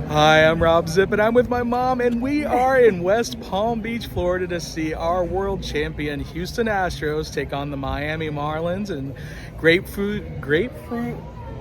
Hi, I'm Rob Zip, and I'm with my mom, and we are in West Palm Beach, Florida to see our world champion Houston Astros take on the Miami Marlins in Grapefruit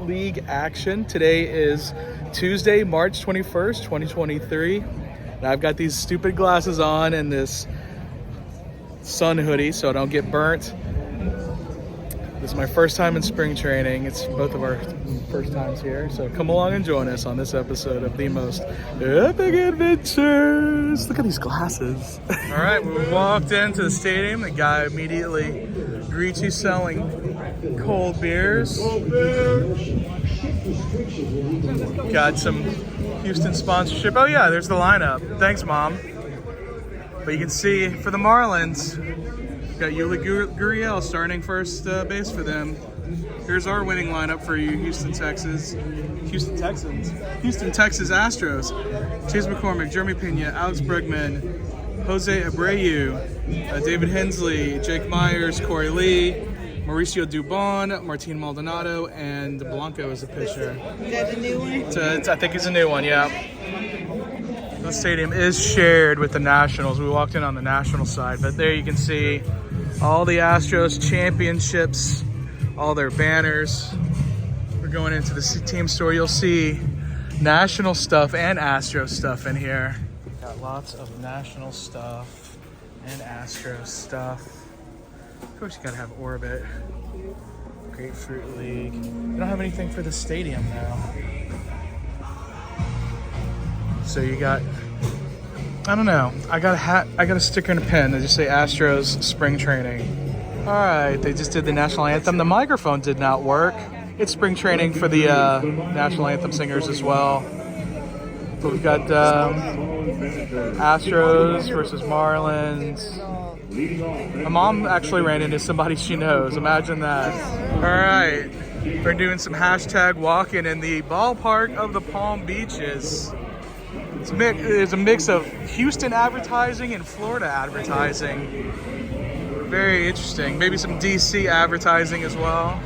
League action. Today is Tuesday, March 21st, 2023, and I've got these stupid glasses on and this sun hoodie so I don't get burnt. This is my first time in spring training. It's both of our first times here. So come along and join us on this episode of the most epic adventures. Look at these glasses. All right, we walked into the stadium. The guy immediately greets you selling cold beers. Got some Houston sponsorship. Oh yeah, there's the lineup. Thanks, Mom. But you can see for the Marlins, got Yuli Gurriel starting first base for them. Here's our winning lineup for you, Houston Texans Astros. Chase McCormick, Jeremy Pena, Alex Bregman, Jose Abreu, David Hensley, Jake Myers, Corey Lee, Mauricio Dubon, Martin Maldonado, and Blanco is the pitcher. Is that the new one? I think he's a new one, yeah. The stadium is shared with the Nationals. We walked in on the National side, but there you can see all the Astros championships, all their banners. We're going into the team store. You'll see National stuff and Astro stuff in here. Got lots of National stuff and Astro stuff. Of course, you gotta have Orbit. Grapefruit League. We don't have anything for the stadium though. So you got, I don't know. I got a hat, I got a sticker and a pen. They just say Astros spring training. All right, they just did the national anthem. The microphone did not work. It's spring training for the national anthem singers as well. But we've got Astros versus Marlins. My mom actually ran into somebody she knows. Imagine that. All right, we're doing some hashtag walking in the ballpark of the Palm Beaches. There's a mix of Houston advertising and Florida advertising. Very interesting. Maybe some DC advertising as well.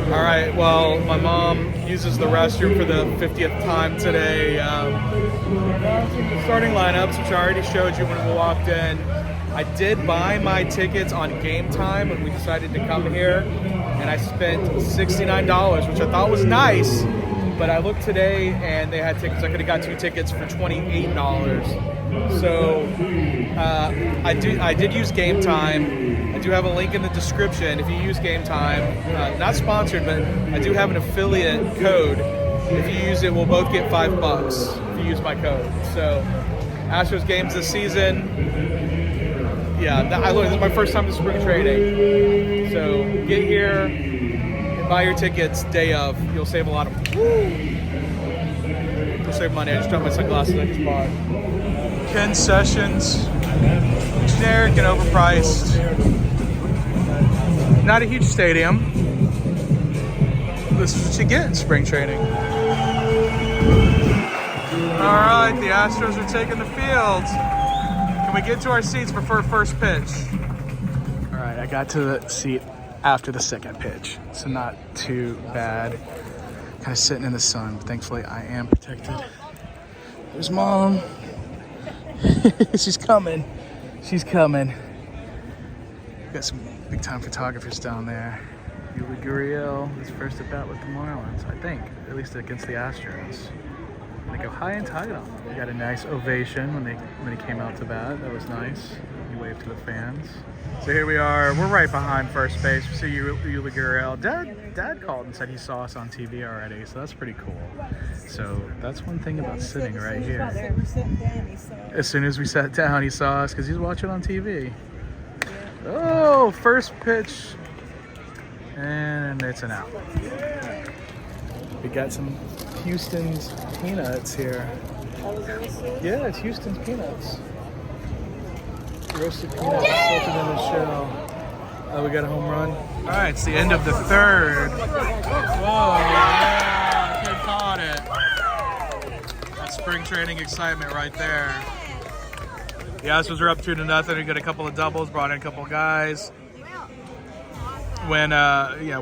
All right, well, my mom uses the restroom for the 50th time today. The starting lineups, which I already showed you when we walked in. I did buy my tickets on Game Time when we decided to come here, and I spent $69, which I thought was nice. But I looked today and they had tickets. I could have got 2 tickets for $28. So I did use Game Time. I do have a link in the description if you use Game Time. Not sponsored, but I do have an affiliate code. If you use it, we'll both get $5 if you use my code. So Astros games this season. Yeah, this is my first time to spring training. So get here. Buy your tickets day of. You'll save a lot of. You'll save money. I just dropped my sunglasses I just bought. Concessions, generic and overpriced. Not a huge stadium. This is what you get in spring training. All right, the Astros are taking the field. Can we get to our seats before first pitch? All right, I got to the seat after the second pitch, so not too bad. Kind of sitting in the sun, but thankfully I am protected. There's Mom. She's coming. Got some big time photographers down there. Yuli Gurriel, his first at bat with the Marlins, I think, at least against the Astros. They go high and tight on them. We got a nice ovation when he came out to bat. That was nice. He waved to the fans. So here we are. We're right behind first base. We see Yuli Gurriel. Dad called and said he saw us on TV already, so that's pretty cool. So that's one thing about sitting right here. As soon as we sat down, he saw us because he's watching on TV. Oh, first pitch. And it's an out. We got some Houston's peanuts here. Yeah, it's Houston's peanuts. Roasted peanuts, salted in the shell. We got a home run. All right, it's the end of the third. Whoa, yeah, kid caught it. That's spring training excitement right there. The Astros are up 2-0. We got a couple of doubles, brought in a couple of guys. When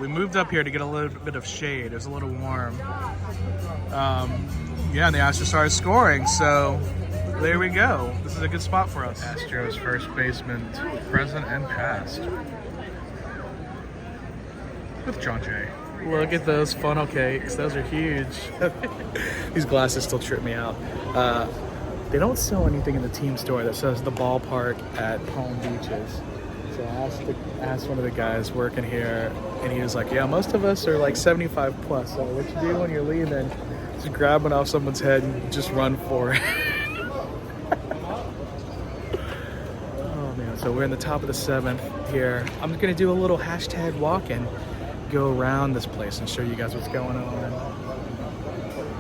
we moved up here to get a little bit of shade. It was a little warm. Yeah, and the Astros started scoring, so there we go. This is a good spot for us. Astros first baseman, present and past. With John Jay. Look at those funnel cakes. Those are huge. These glasses still trip me out. They don't sell anything in the team store that says the ballpark at Palm Beaches. So I asked one of the guys working here, and he was like, yeah, most of us are like 75 plus. So what you do when you're leaving, just grab one off someone's head and just run for it. Oh man, so we're in the top of the 7th here. I'm going to do a little hashtag walk-in, go around this place and show you guys what's going on.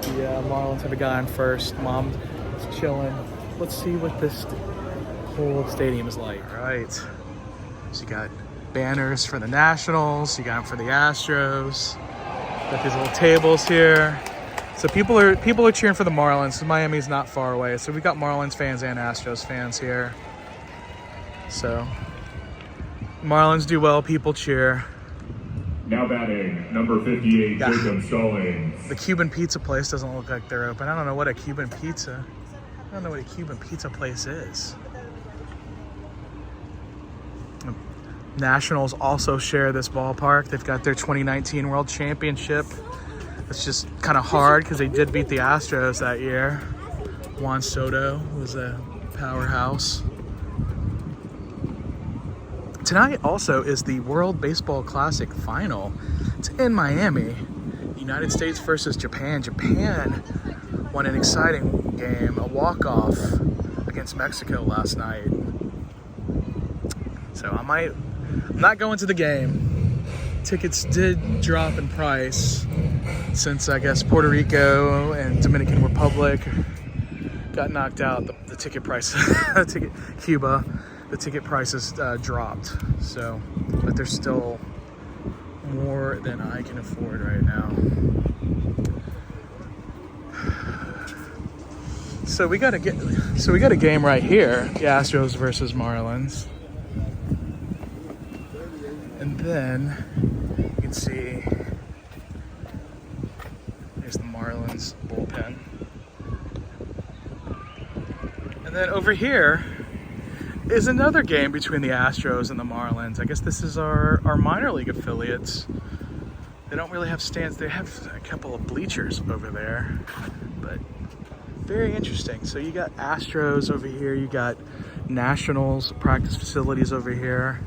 The Marlins have a guy on first. Mom is chilling. Let's see what this whole stadium is like. All right. So you got banners for the Nationals. You got them for the Astros. Got these little tables here. So people are cheering for the Marlins. Miami's not far away. So we got Marlins fans and Astros fans here. So Marlins do well. People cheer. Now batting, number 58, Jacob Stallings. The Cuban pizza place doesn't look like they're open. I don't know what a Cuban pizza place is. Nationals also share this ballpark. They've got their 2019 World Championship. It's just kind of hard because they did beat the Astros that year. Juan Soto was a powerhouse. Tonight also is the World Baseball Classic final. It's in Miami. United States versus Japan. Japan won an exciting game, a walk-off against Mexico last night. So I'm not going to the game. Tickets did drop in price since I guess Puerto Rico and Dominican Republic got knocked out. The ticket price, Cuba. The ticket prices dropped, so, but there's still more than I can afford right now. So we got a game right here, the Astros versus Marlins, and then you can see there's the Marlins bullpen, and then over here is another game between the Astros and the Marlins. I guess this is our minor league affiliates. They don't really have stands. They have a couple of bleachers over there, but very interesting. So you got Astros over here. You got Nationals practice facilities over here.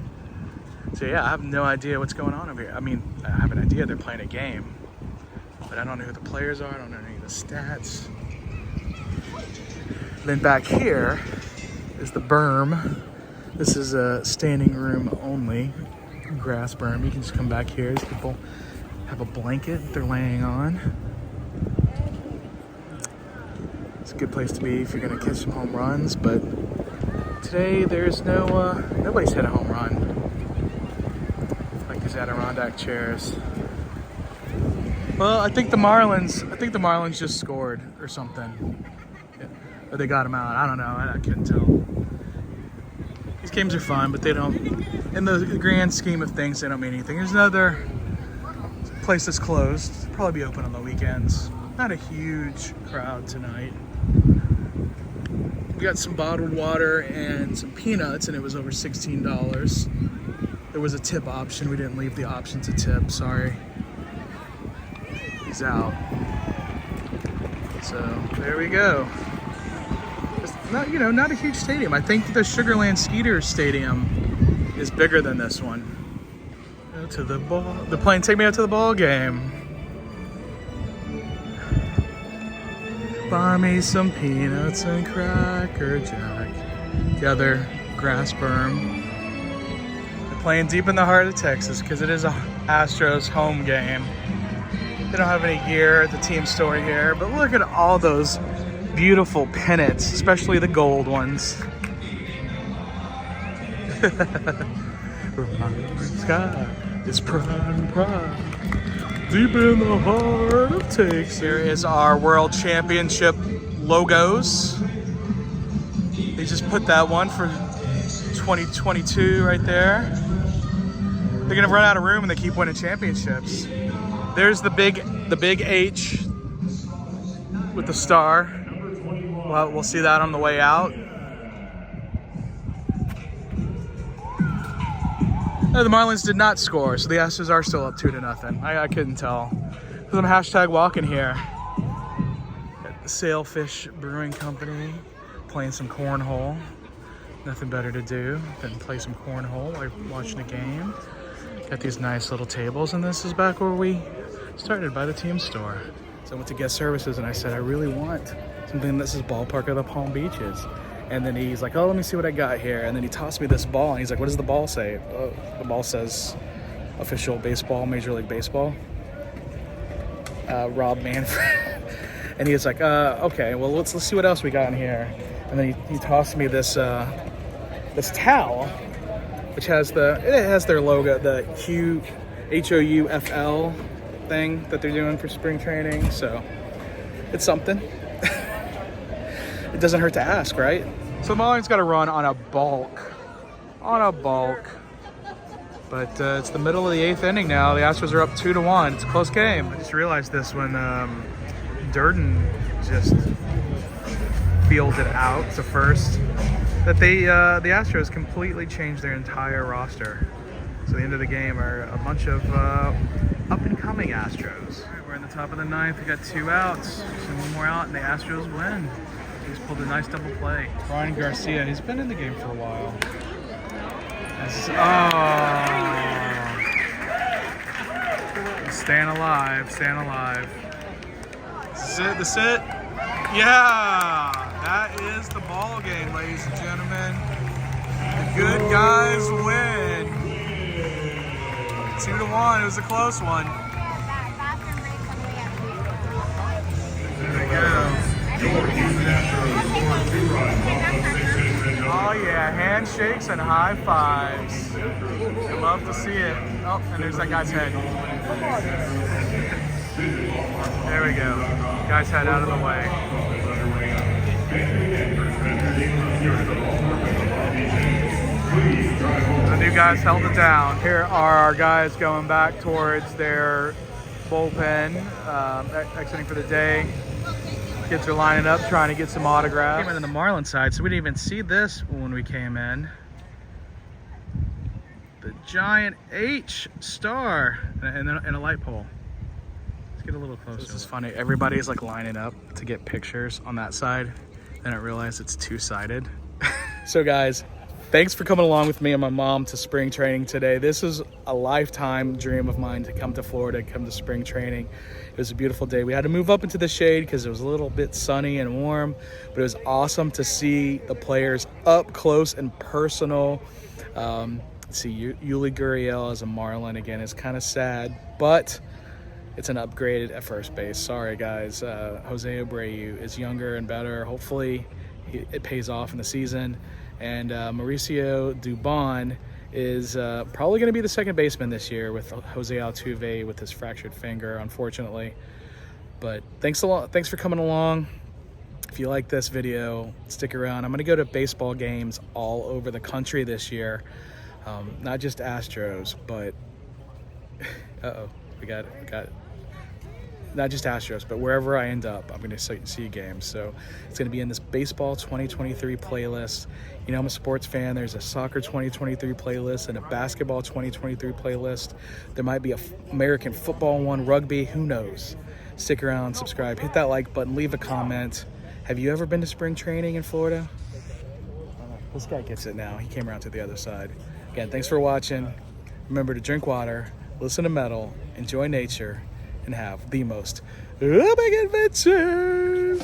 So yeah, I have no idea what's going on over here. I mean, I have an idea they're playing a game, but I don't know who the players are. I don't know any of the stats. Then back here is the berm. This is a standing room only grass berm. You can just come back here. These people have a blanket they're laying on. It's a good place to be if you're gonna catch some home runs, but today there's nobody's hit a home run. Like these Adirondack chairs. Well, I think the Marlins just scored or something. Or they got him out. I don't know. I couldn't tell. These games are fun, but they don't, in the grand scheme of things, they don't mean anything. There's another place that's closed. It'll probably be open on the weekends. Not a huge crowd tonight. We got some bottled water and some peanuts, and it was over $16. There was a tip option. We didn't leave the option to tip. Sorry. He's out. So there we go. Not a huge stadium. I think the Sugarland Skeeter Stadium is bigger than this one. Go to the ball. They're playing Take Me Out to the Ball Game. Buy me some peanuts and Cracker Jack. The other grass berm. They're playing deep in the heart of Texas because it is a Astros home game. They don't have any gear at the team store here, but look at all those beautiful pennants, especially the gold ones. Sky is pride, deep in the heart of Texas. Here is our World Championship logos. They just put that one for 2022 right there. They're gonna run out of room and they keep winning championships. There's the big H with the star. Well, we'll see that on the way out. No, the Marlins did not score, so the Astros are still up 2-0. I couldn't tell. Because I'm hashtag walking here. At the Sailfish Brewing Company, playing some cornhole. Nothing better to do than play some cornhole while watching a game. Got these nice little tables, and this is back where we started, by the team store. So I went to guest services and I said, I really want something that says Ballpark of the Palm Beaches. And then he's like, oh, let me see what I got here. And then he tossed me this ball, and he's like, what does the ball say? Oh, the ball says official baseball, Major League Baseball. Rob Manfred. And he was like, okay, well, let's see what else we got in here. And then he tossed me this this towel, which has their logo, the HOUFL thing that they're doing for spring training. So it's something. It doesn't hurt to ask, right? So the Marlins got to run on a balk. But it's the middle of the 8th inning now. The Astros are up 2-1. It's a close game. I just realized this when Durden just fielded out to first, that the Astros completely changed their entire roster. So the end of the game are a bunch of up-and-coming Astros. We're in the top of the 9th. We got 2 outs. Just one more out, and the Astros win. He's pulled a nice double play. Ryan Garcia, he's been in the game for a while. Staying alive. This it. Yeah, that is the ball game, ladies and gentlemen. The good guys win. 2-1. It was a close one. There we go. Your Houston Astros scored 2 runs off of 6 hits and no Oh yeah, handshakes and high fives. I love to see it. Oh, and there's that guy's head. There we go. Guy's head out of the way. The new guys held it down. Here are our guys going back towards their bullpen, exiting for the day. Kids are lining up, trying to get some autographs. Came in on the Marlins side, so we didn't even see this when we came in. The giant H star and a light pole. Let's get a little closer. This is funny. Everybody's like lining up to get pictures on that side. Then I realized it's two-sided. So guys, thanks for coming along with me and my mom to spring training today. This is a lifetime dream of mine to come to Florida, come to spring training. It was a beautiful day. We had to move up into the shade because it was a little bit sunny and warm, but it was awesome to see the players up close and personal. See Yuli Gurriel as a Marlin again is kind of sad, but it's an upgrade at first base. Sorry guys, Jose Abreu is younger and better. Hopefully it pays off in the season. And Mauricio Dubon is probably going to be the second baseman this year with Jose Altuve with his fractured finger, unfortunately. But thanks a lot. Thanks for coming along. If you like this video, stick around. I'm going to go to baseball games all over the country this year. Not just Astros, but we got not just Astros, but wherever I end up, I'm going to see games. So it's going to be in this Baseball 2023 playlist. You know, I'm a sports fan. There's a Soccer 2023 playlist and a Basketball 2023 playlist. There might be a American football one, rugby, who knows? Stick around, subscribe, hit that like button, leave a comment. Have you ever been to spring training in Florida? This guy gets it now. He came around to the other side. Again, thanks for watching. Remember to drink water, listen to metal, enjoy nature, and have the most epic adventures.